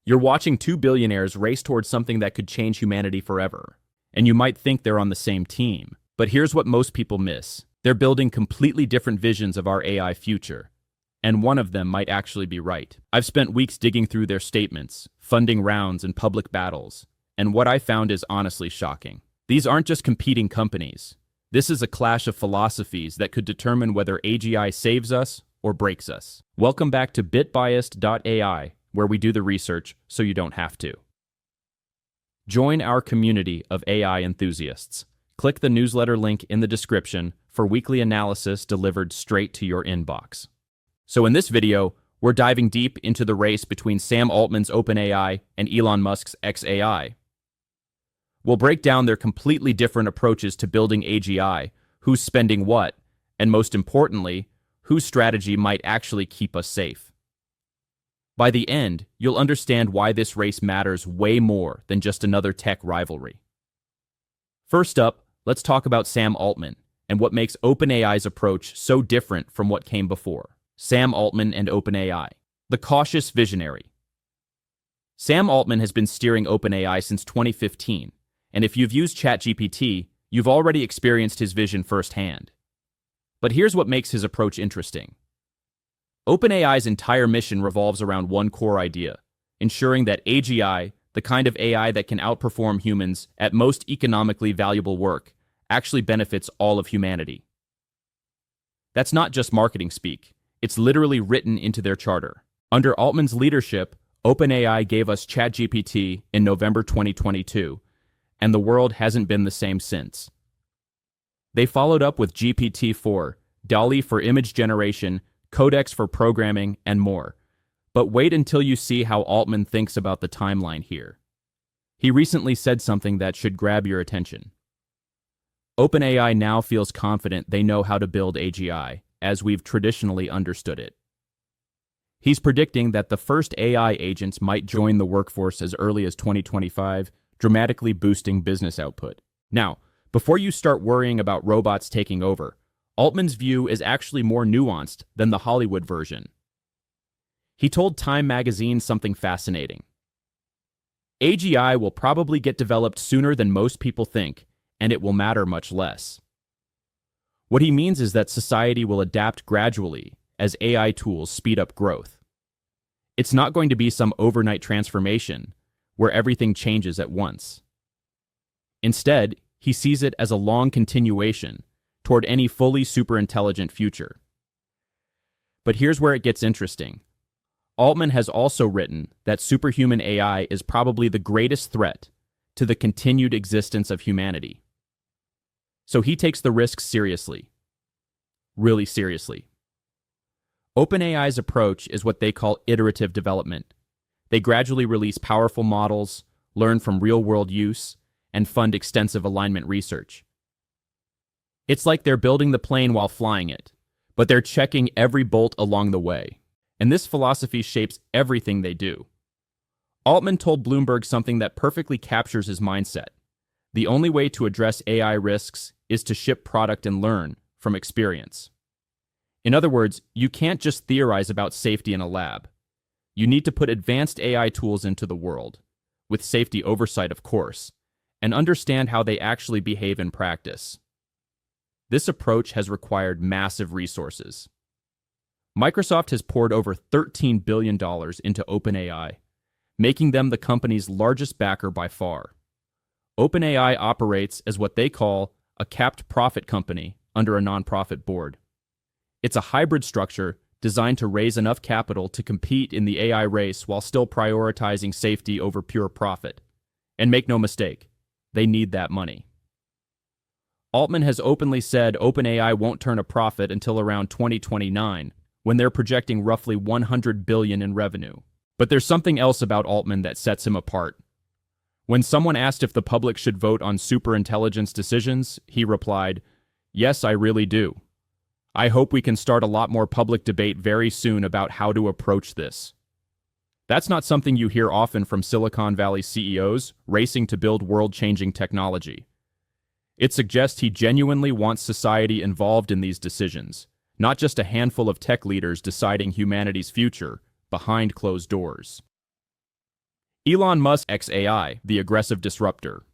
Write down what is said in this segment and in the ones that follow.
You're watching two billionaires race towards something that could change humanity forever. And you might think they're on the same team. But here's what most people miss. They're building completely different visions of our AI future. And one of them might actually be right. I've spent weeks digging through their statements, funding rounds, and public battles. And what I found is honestly shocking. These aren't just competing companies. This is a clash of philosophies that could determine whether AGI saves us or breaks us. Welcome back to BitBiased.ai, where we do the research so you don't have to. Join our community of AI enthusiasts. Click the newsletter link in the description for weekly analysis delivered straight to your inbox. So in this video, we're diving deep into the race between Sam Altman's OpenAI and Elon Musk's XAI. We'll break down their completely different approaches to building AGI, who's spending what, and most importantly, whose strategy might actually keep us safe. By the end, you'll understand why this race matters way more than just another tech rivalry. First up, let's talk about Sam Altman and what makes OpenAI's approach so different from what came before. Sam Altman and OpenAI, the cautious visionary. Sam Altman has been steering OpenAI since 2015, and if you've used ChatGPT, you've already experienced his vision firsthand. But here's what makes his approach interesting. OpenAI's entire mission revolves around one core idea, ensuring that AGI, the kind of AI that can outperform humans at most economically valuable work, actually benefits all of humanity. That's not just marketing speak. It's literally written into their charter. Under Altman's leadership, OpenAI gave us ChatGPT in November 2022, and the world hasn't been the same since. They followed up with GPT-4, DALL-E for image generation, Codex for programming, and more. But wait until you see how Altman thinks about the timeline here. He recently said something that should grab your attention. OpenAI now feels confident they know how to build AGI, as we've traditionally understood it. He's predicting that the first AI agents might join the workforce as early as 2025, dramatically boosting business output. Now, before you start worrying about robots taking over, Altman's view is actually more nuanced than the Hollywood version. He told Time magazine something fascinating. AGI will probably get developed sooner than most people think, and it will matter much less. What he means is that society will adapt gradually as AI tools speed up growth. It's not going to be some overnight transformation where everything changes at once. Instead, he sees it as a long continuation toward any fully superintelligent future. But here's where it gets interesting. Altman has also written that superhuman AI is probably the greatest threat to the continued existence of humanity. So he takes the risks seriously. Really seriously. OpenAI's approach is what they call iterative development. They gradually release powerful models, learn from real-world use, and fund extensive alignment research. It's like they're building the plane while flying it, but they're checking every bolt along the way. And this philosophy shapes everything they do. Altman told Bloomberg something that perfectly captures his mindset. The only way to address AI risks is to ship product and learn from experience. In other words, you can't just theorize about safety in a lab. You need to put advanced AI tools into the world, with safety oversight of course, and understand how they actually behave in practice. This approach has required massive resources. Microsoft has poured over $13 billion into OpenAI, making them the company's largest backer by far. OpenAI operates as what they call a capped profit company under a nonprofit board. It's a hybrid structure designed to raise enough capital to compete in the AI race while still prioritizing safety over pure profit. And make no mistake, they need that money. Altman has openly said OpenAI won't turn a profit until around 2029, when they're projecting roughly $100 billion in revenue. But there's something else about Altman that sets him apart. When someone asked if the public should vote on superintelligence decisions, he replied, "Yes, I really do. I hope we can start a lot more public debate very soon about how to approach this." That's not something you hear often from Silicon Valley CEOs racing to build world-changing technology. It suggests he genuinely wants society involved in these decisions, not just a handful of tech leaders deciding humanity's future behind closed doors. Elon Musk X AI, the aggressive disruptor.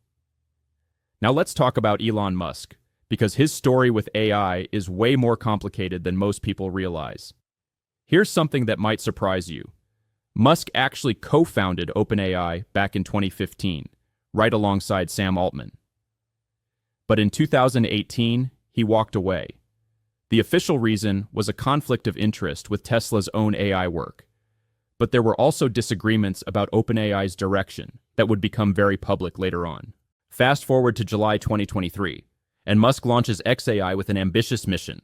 Now let's talk about Elon Musk, because his story with AI is way more complicated than most people realize. Here's something that might surprise you. Musk actually co-founded OpenAI back in 2015, right alongside Sam Altman. But in 2018, he walked away. The official reason was a conflict of interest with Tesla's own AI work. But there were also disagreements about OpenAI's direction that would become very public later on. Fast forward to July 2023, and Musk launches xAI with an ambitious mission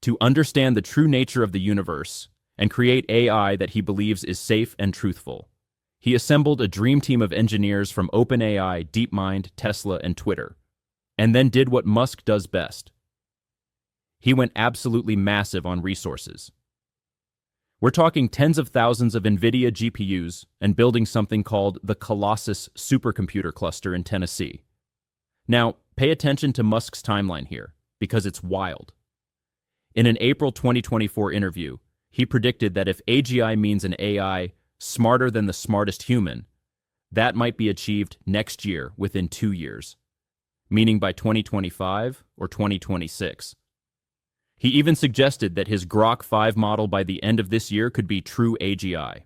to understand the true nature of the universe and create AI that he believes is safe and truthful. He assembled a dream team of engineers from OpenAI, DeepMind, Tesla, and Twitter, and then did what Musk does best. He went absolutely massive on resources. We're talking tens of thousands of NVIDIA GPUs and building something called the Colossus supercomputer cluster in Tennessee. Now, pay attention to Musk's timeline here, because it's wild. In an April 2024 interview, he predicted that if AGI means an AI smarter than the smartest human, that might be achieved next year within 2 years, meaning by 2025 or 2026. He even suggested that his Grok 5 model by the end of this year could be true AGI.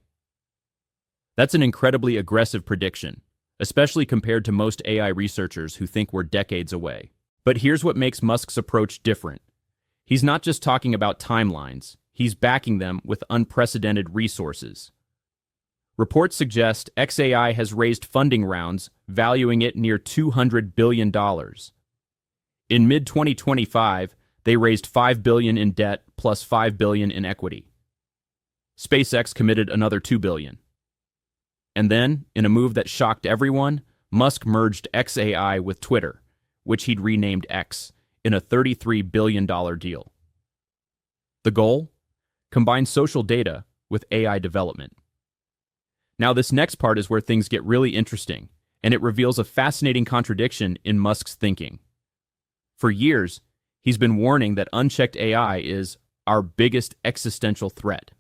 That's an incredibly aggressive prediction, especially compared to most AI researchers who think we're decades away. But here's what makes Musk's approach different. He's not just talking about timelines, he's backing them with unprecedented resources. Reports suggest xAI has raised funding rounds valuing it near $200 billion. In mid-2025, they raised $5 billion in debt plus $5 billion in equity. SpaceX committed another $2 billion. And then, in a move that shocked everyone, Musk merged xAI with Twitter, which he'd renamed X, in a $33 billion deal. The goal? Combine social data with AI development. Now, this next part is where things get really interesting, and it reveals a fascinating contradiction in Musk's thinking. For years, he's been warning that unchecked AI is our biggest existential threat.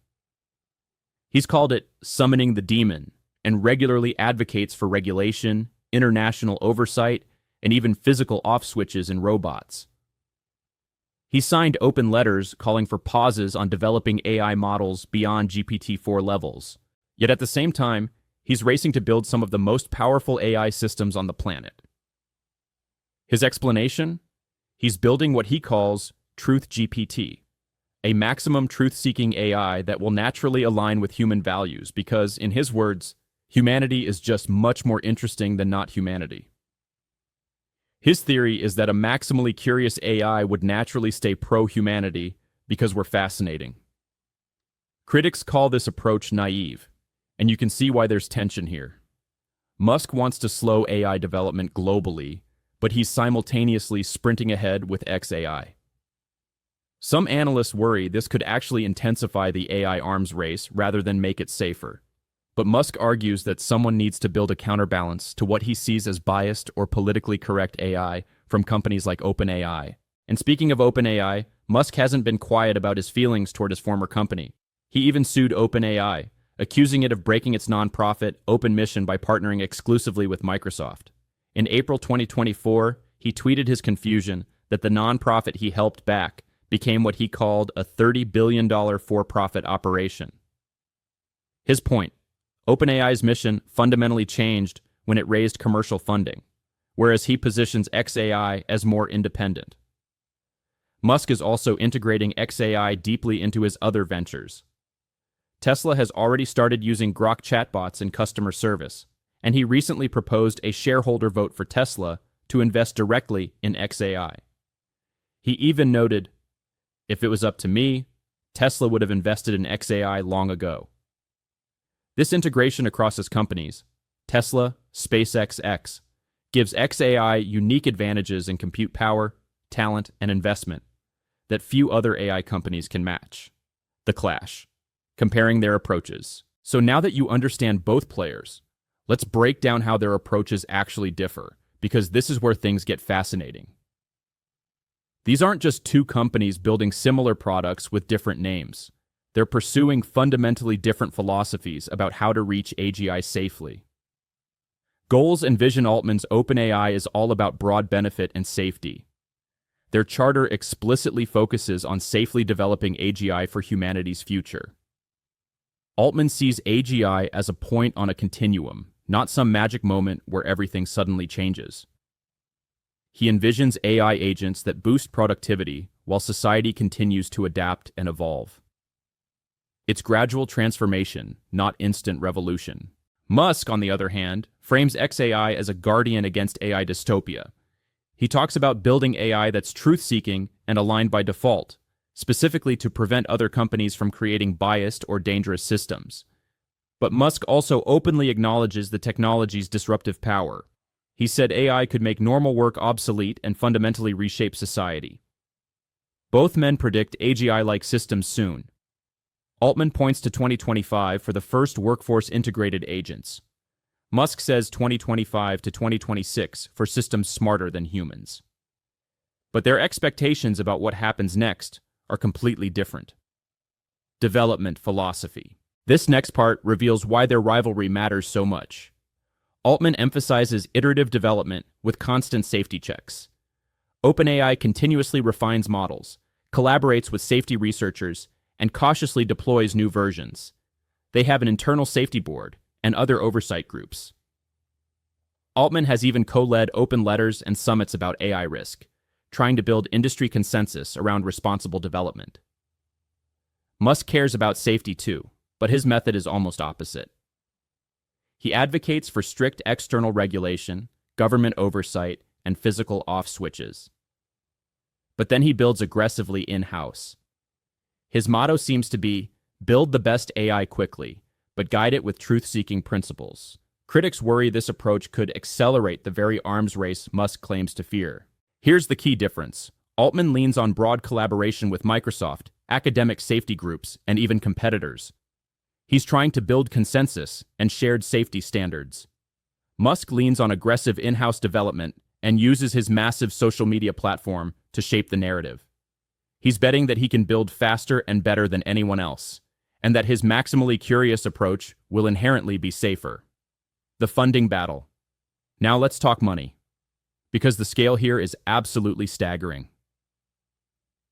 He's called it summoning the demon and regularly advocates for regulation, international oversight, and even physical off-switches in robots. He signed open letters calling for pauses on developing AI models beyond GPT-4 levels. Yet at the same time, he's racing to build some of the most powerful AI systems on the planet. His explanation? He's building what he calls Truth GPT, a maximum truth-seeking AI that will naturally align with human values because, in his words, humanity is just much more interesting than not humanity. His theory is that a maximally curious AI would naturally stay pro-humanity because we're fascinating. Critics call this approach naive, and you can see why there's tension here. Musk wants to slow AI development globally, but he's simultaneously sprinting ahead with xAI. Some analysts worry this could actually intensify the AI arms race rather than make it safer. But Musk argues that someone needs to build a counterbalance to what he sees as biased or politically correct AI from companies like OpenAI. And speaking of OpenAI, Musk hasn't been quiet about his feelings toward his former company. He even sued OpenAI, accusing it of breaking its nonprofit open mission by partnering exclusively with Microsoft. In April 2024, he tweeted his confusion that the nonprofit he helped back became what he called a $30 billion for-profit operation. His point: OpenAI's mission fundamentally changed when it raised commercial funding, whereas he positions xAI as more independent. Musk is also integrating xAI deeply into his other ventures. Tesla has already started using Grok chatbots in customer service, and he recently proposed a shareholder vote for Tesla to invest directly in xAI. He even noted, "If it was up to me, Tesla would have invested in xAI long ago." This integration across his companies, Tesla, SpaceX, X, gives xAI unique advantages in compute power, talent, and investment that few other AI companies can match. The clash. Comparing their approaches. So now that you understand both players, let's break down how their approaches actually differ, because this is where things get fascinating. These aren't just two companies building similar products with different names. They're pursuing fundamentally different philosophies about how to reach AGI safely. Goals envision Altman's OpenAI is all about broad benefit and safety. Their charter explicitly focuses on safely developing AGI for humanity's future. Altman sees AGI as a point on a continuum, not some magic moment where everything suddenly changes. He envisions AI agents that boost productivity while society continues to adapt and evolve. It's gradual transformation, not instant revolution. Musk, on the other hand, frames XAI as a guardian against AI dystopia. He talks about building AI that's truth-seeking and aligned by default, specifically to prevent other companies from creating biased or dangerous systems. But Musk also openly acknowledges the technology's disruptive power. He said AI could make normal work obsolete and fundamentally reshape society. Both men predict AGI-like systems soon. Altman points to 2025 for the first workforce-integrated agents. Musk says 2025 to 2026 for systems smarter than humans. But their expectations about what happens next are completely different. Development philosophy. This next part reveals why their rivalry matters so much. Altman emphasizes iterative development with constant safety checks. OpenAI continuously refines models, collaborates with safety researchers, and cautiously deploys new versions. They have an internal safety board and other oversight groups. Altman has even co-led open letters and summits about AI risk, trying to build industry consensus around responsible development. Musk cares about safety too, but his method is almost opposite. He advocates for strict external regulation, government oversight, and physical off switches. But then he builds aggressively in-house. His motto seems to be, build the best AI quickly, but guide it with truth-seeking principles. Critics worry this approach could accelerate the very arms race Musk claims to fear. Here's the key difference. Altman leans on broad collaboration with Microsoft, academic safety groups, and even competitors. He's trying to build consensus and shared safety standards. Musk leans on aggressive in-house development and uses his massive social media platform to shape the narrative. He's betting that he can build faster and better than anyone else, and that his maximally curious approach will inherently be safer. The funding battle. Now let's talk money, because the scale here is absolutely staggering.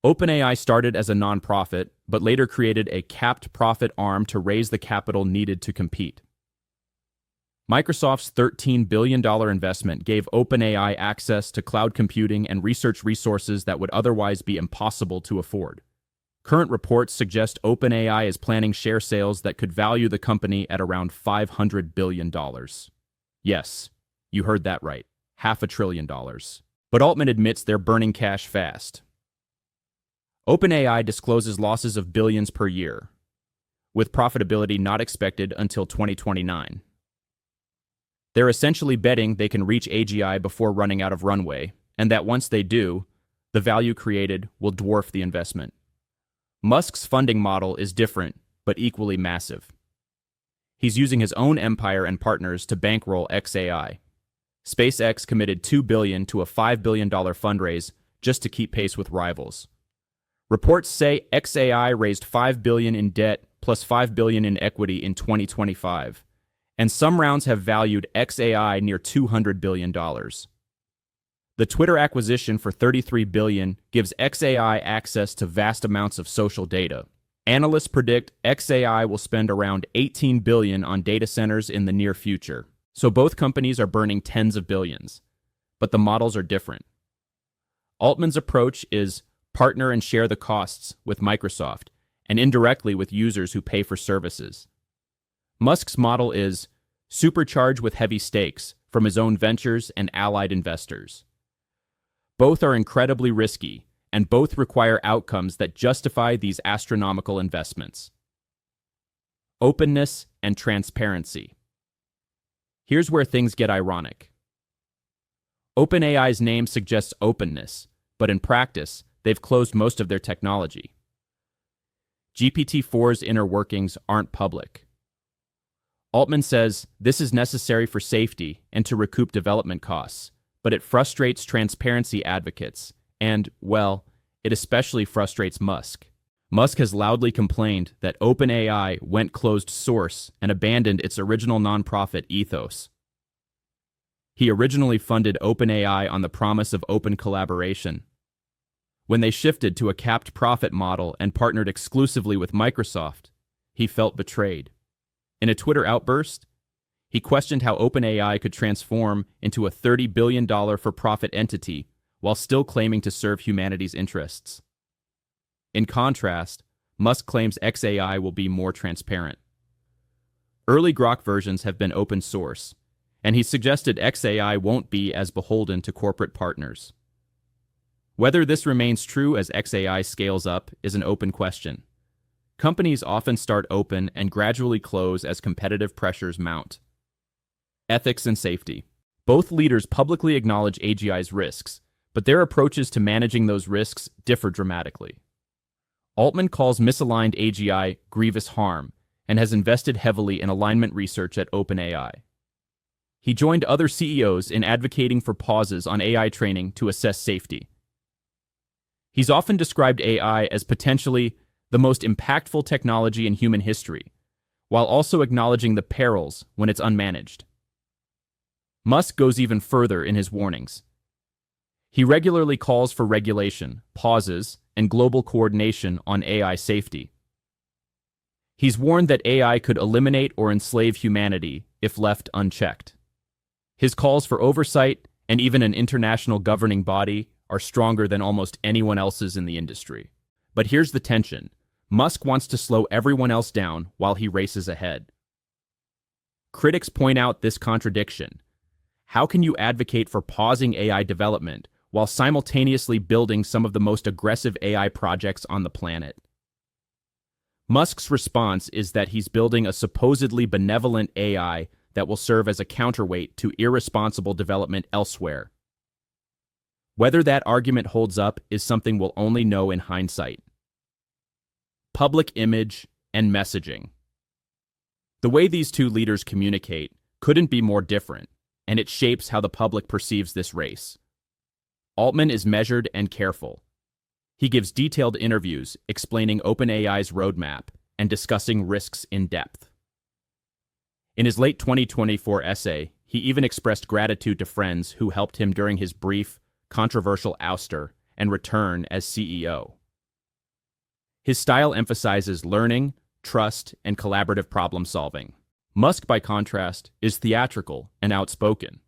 OpenAI started as a nonprofit, but later created a capped profit arm to raise the capital needed to compete. Microsoft's $13 billion investment gave OpenAI access to cloud computing and research resources that would otherwise be impossible to afford. Current reports suggest OpenAI is planning share sales that could value the company at around $500 billion. Yes, you heard that right, $500 billion. But Altman admits they're burning cash fast. OpenAI discloses losses of billions per year, with profitability not expected until 2029. They're essentially betting they can reach AGI before running out of runway, and that once they do, the value created will dwarf the investment. Musk's funding model is different, but equally massive. He's using his own empire and partners to bankroll XAI. SpaceX committed $2 billion to a $5 billion fundraise just to keep pace with rivals. Reports say XAI raised $5 billion in debt plus $5 billion in equity in 2025. And some rounds have valued XAI near $200 billion. The Twitter acquisition for $33 billion gives XAI access to vast amounts of social data. Analysts predict XAI will spend around $18 billion on data centers in the near future. So both companies are burning tens of billions. But the models are different. Altman's approach is partner and share the costs with Microsoft, and indirectly with users who pay for services. Musk's model is supercharge with heavy stakes from his own ventures and allied investors. Both are incredibly risky, and both require outcomes that justify these astronomical investments. Openness and transparency. Here's where things get ironic. OpenAI's name suggests openness, but in practice, they've closed most of their technology. GPT-4's inner workings aren't public. Altman says this is necessary for safety and to recoup development costs, but it frustrates transparency advocates, and, well, it especially frustrates Musk. Musk has loudly complained that OpenAI went closed source and abandoned its original nonprofit ethos. He originally funded OpenAI on the promise of open collaboration. When they shifted to a capped profit model and partnered exclusively with Microsoft, he felt betrayed. In a Twitter outburst, he questioned how OpenAI could transform into a $30 billion for-profit entity while still claiming to serve humanity's interests. In contrast, Musk claims XAI will be more transparent. Early Grok versions have been open source, and he suggested XAI won't be as beholden to corporate partners. Whether this remains true as XAI scales up is an open question. Companies often start open and gradually close as competitive pressures mount. Ethics and safety. Both leaders publicly acknowledge AGI's risks, but their approaches to managing those risks differ dramatically. Altman calls misaligned AGI grievous harm and has invested heavily in alignment research at OpenAI. He joined other CEOs in advocating for pauses on AI training to assess safety. He's often described AI as potentially the most impactful technology in human history, while also acknowledging the perils when it's unmanaged. Musk goes even further in his warnings. He regularly calls for regulation, pauses, and global coordination on AI safety. He's warned that AI could eliminate or enslave humanity if left unchecked. His calls for oversight and even an international governing body are stronger than almost anyone else's in the industry. But here's the tension. Musk wants to slow everyone else down while he races ahead. Critics point out this contradiction. How can you advocate for pausing AI development while simultaneously building some of the most aggressive AI projects on the planet? Musk's response is that he's building a supposedly benevolent AI that will serve as a counterweight to irresponsible development elsewhere. Whether that argument holds up is something we'll only know in hindsight. Public image and messaging. The way these two leaders communicate couldn't be more different, and it shapes how the public perceives this race. Altman is measured and careful. He gives detailed interviews explaining OpenAI's roadmap and discussing risks in depth. In his late 2024 essay, he even expressed gratitude to friends who helped him during his brief, controversial ouster and return as CEO. His style emphasizes learning, trust, and collaborative problem-solving. Musk, by contrast, is theatrical and outspoken.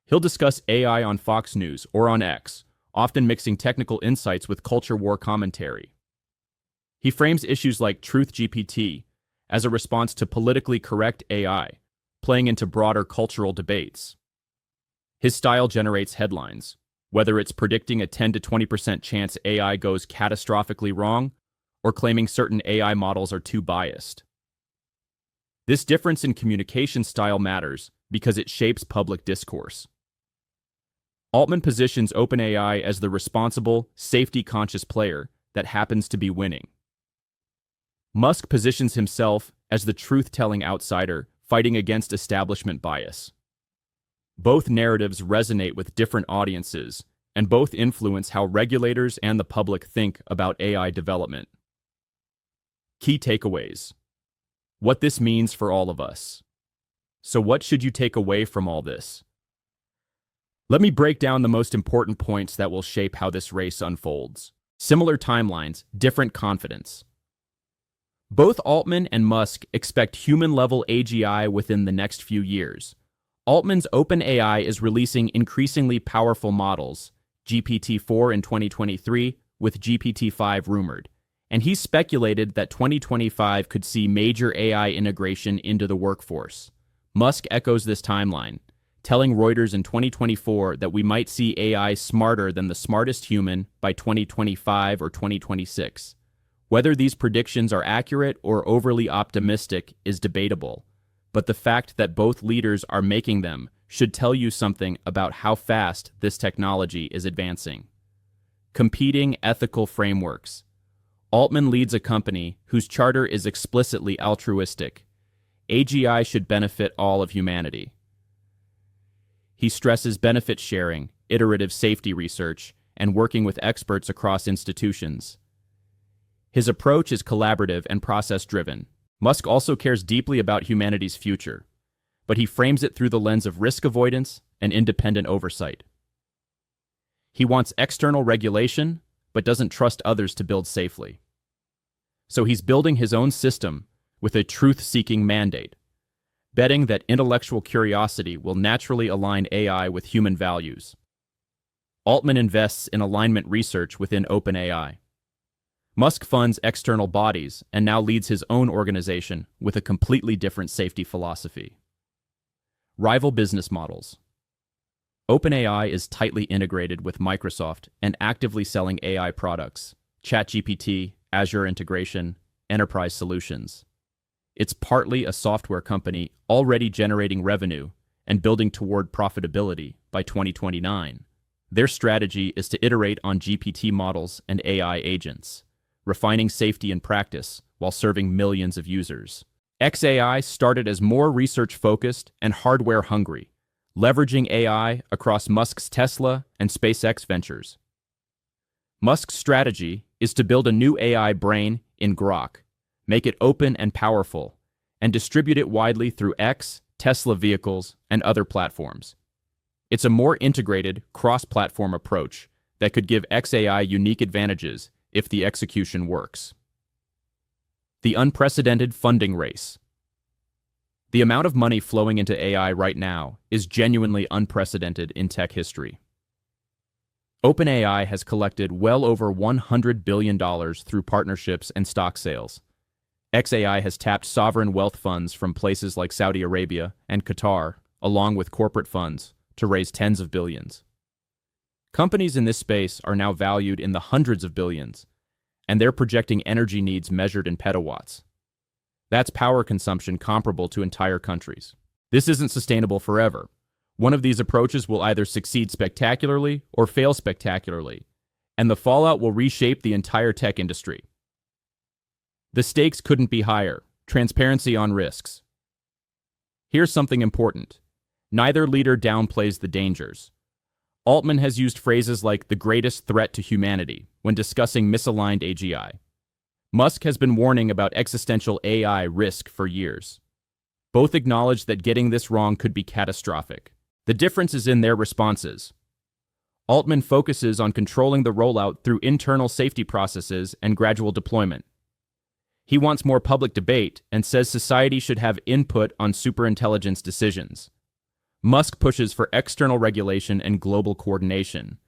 He'll discuss AI on Fox News or on X, often mixing technical insights with culture war commentary. He frames issues like Truth GPT as a response to politically correct AI, playing into broader cultural debates. His style generates headlines, whether it's predicting a 10 to 20% chance AI goes catastrophically wrong or claiming certain AI models are too biased. This difference in communication style matters because it shapes public discourse. Altman positions OpenAI as the responsible, safety-conscious player that happens to be winning. Musk positions himself as the truth-telling outsider fighting against establishment bias. Both narratives resonate with different audiences, and both influence how regulators and the public think about AI development. Key takeaways. What this means for all of us. So what should you take away from all this? Let me break down the most important points that will shape how this race unfolds. Similar timelines, different confidence. Both Altman and Musk expect human-level AGI within the next few years. Altman's OpenAI is releasing increasingly powerful models, GPT-4 in 2023, with GPT-5 rumored, and he speculated that 2025 could see major AI integration into the workforce. Musk echoes this timeline, telling Reuters in 2024 that we might see AI smarter than the smartest human by 2025 or 2026. Whether these predictions are accurate or overly optimistic is debatable, but the fact that both leaders are making them should tell you something about how fast this technology is advancing. Competing ethical frameworks. Altman leads a company whose charter is explicitly altruistic. AGI should benefit all of humanity. He stresses benefit sharing, iterative safety research, and working with experts across institutions. His approach is collaborative and process-driven. Musk also cares deeply about humanity's future. but he frames it through the lens of risk avoidance and independent oversight. He wants external regulation, but doesn't trust others to build safely. So he's building his own system with a truth-seeking mandate, betting that intellectual curiosity will naturally align AI with human values. Altman invests in alignment research within OpenAI. Musk funds external bodies and now leads his own organization with a completely different safety philosophy. Rival business models. OpenAI is tightly integrated with Microsoft and actively selling AI products, ChatGPT, Azure integration, enterprise solutions. It's partly a software company already generating revenue and building toward profitability by 2029. Their strategy is to iterate on GPT models and AI agents, refining safety in practice while serving millions of users. XAI started as more research-focused and hardware-hungry, leveraging AI across Musk's Tesla and SpaceX ventures. Musk's strategy is to build a new AI brain in Grok, make it open and powerful, and distribute it widely through X, Tesla vehicles, and other platforms. It's a more integrated, cross-platform approach that could give XAI unique advantages if the execution works. The unprecedented funding race. The amount of money flowing into AI right now is genuinely unprecedented in tech history. OpenAI has collected well over $100 billion through partnerships and stock sales. XAI has tapped sovereign wealth funds from places like Saudi Arabia and Qatar, along with corporate funds, to raise tens of billions. Companies in this space are now valued in the hundreds of billions, and they're projecting energy needs measured in petawatts. That's power consumption comparable to entire countries. This isn't sustainable forever. One of these approaches will either succeed spectacularly or fail spectacularly, and the fallout will reshape the entire tech industry. The stakes couldn't be higher. Transparency on risks. Here's something important. Neither leader downplays the dangers. Altman has used phrases like the greatest threat to humanity when discussing misaligned AGI. Musk has been warning about existential AI risk for years. Both acknowledge that getting this wrong could be catastrophic. The difference is in their responses. Altman focuses on controlling the rollout through internal safety processes and gradual deployment. He wants more public debate and says society should have input on superintelligence decisions. Musk pushes for external regulation and global coordination,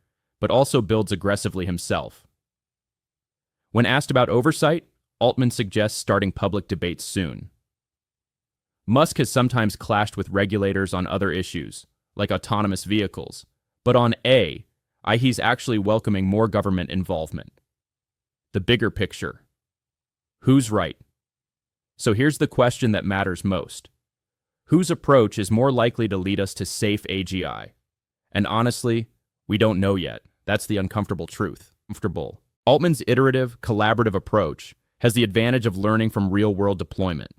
but also builds aggressively himself. When asked about oversight, Altman suggests starting public debates soon. Musk has sometimes clashed with regulators on other issues, like autonomous vehicles, but on AI, he's actually welcoming more government involvement. The bigger picture. Who's right? So here's the question that matters most. Whose approach is more likely to lead us to safe AGI? And honestly, we don't know yet. That's the uncomfortable truth. Altman's iterative, collaborative approach has the advantage of learning from real-world deployment.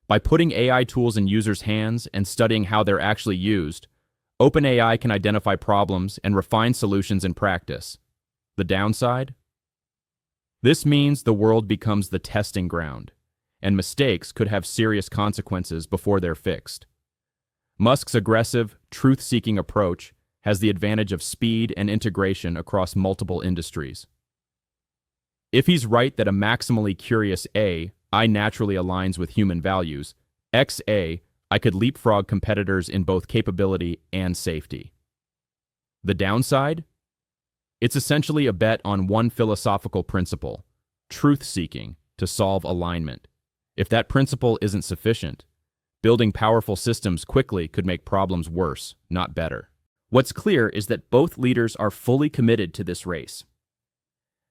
By putting AI tools in users' hands and studying how they're actually used, OpenAI can identify problems and refine solutions in practice. The downside? This means the world becomes the testing ground, and mistakes could have serious consequences before they're fixed. Musk's aggressive, truth-seeking approach has the advantage of speed and integration across multiple industries. If he's right that a maximally curious AI naturally aligns with human values, XAI could leapfrog competitors in both capability and safety. The downside? It's essentially a bet on one philosophical principle, truth-seeking, to solve alignment. If that principle isn't sufficient, building powerful systems quickly could make problems worse, not better. What's clear is that both leaders are fully committed to this race.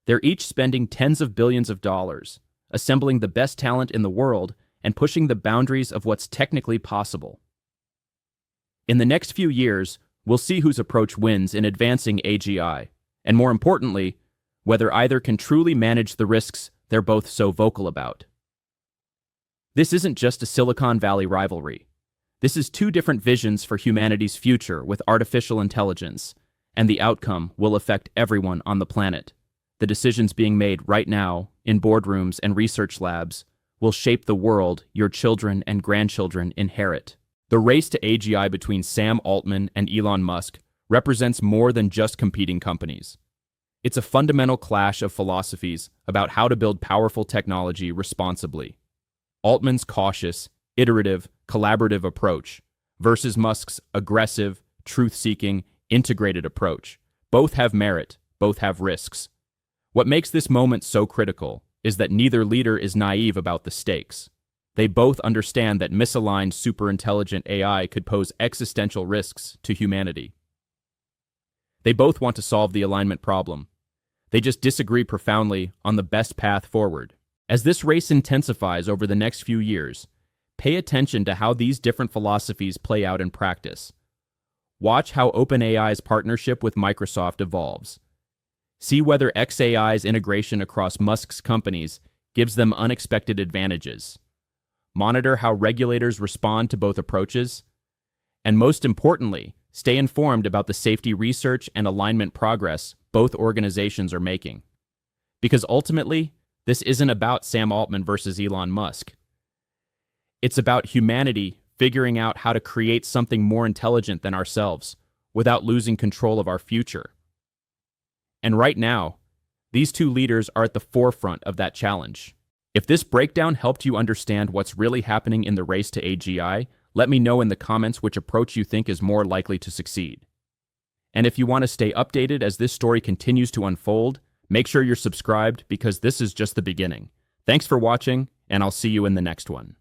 They're each spending tens of billions of dollars, assembling the best talent in the world and pushing the boundaries of what's technically possible. In the next few years, we'll see whose approach wins in advancing AGI, and more importantly, whether either can truly manage the risks they're both so vocal about. This isn't just a Silicon Valley rivalry. This is two different visions for humanity's future with artificial intelligence, and the outcome will affect everyone on the planet. The decisions being made right now, in boardrooms and research labs, will shape the world your children and grandchildren inherit. The race to AGI between Sam Altman and Elon Musk represents more than just competing companies. It's a fundamental clash of philosophies about how to build powerful technology responsibly. Altman's cautious, iterative, collaborative approach versus Musk's aggressive, truth-seeking, integrated approach. Both have merit, both have risks. What makes this moment so critical is that neither leader is naive about the stakes. They both understand that misaligned superintelligent AI could pose existential risks to humanity. They both want to solve the alignment problem. They just disagree profoundly on the best path forward. As this race intensifies over the next few years, pay attention to how these different philosophies play out in practice. Watch how OpenAI's partnership with Microsoft evolves. See whether xAI's integration across Musk's companies gives them unexpected advantages. Monitor how regulators respond to both approaches. And most importantly, stay informed about the safety research and alignment progress both organizations are making. Because ultimately, this isn't about Sam Altman versus Elon Musk. It's about humanity figuring out how to create something more intelligent than ourselves without losing control of our future. And right now, these two leaders are at the forefront of that challenge. If this breakdown helped you understand what's really happening in the race to AGI, let me know in the comments which approach you think is more likely to succeed. And if you want to stay updated as this story continues to unfold, make sure you're subscribed because this is just the beginning. Thanks for watching, and I'll see you in the next one.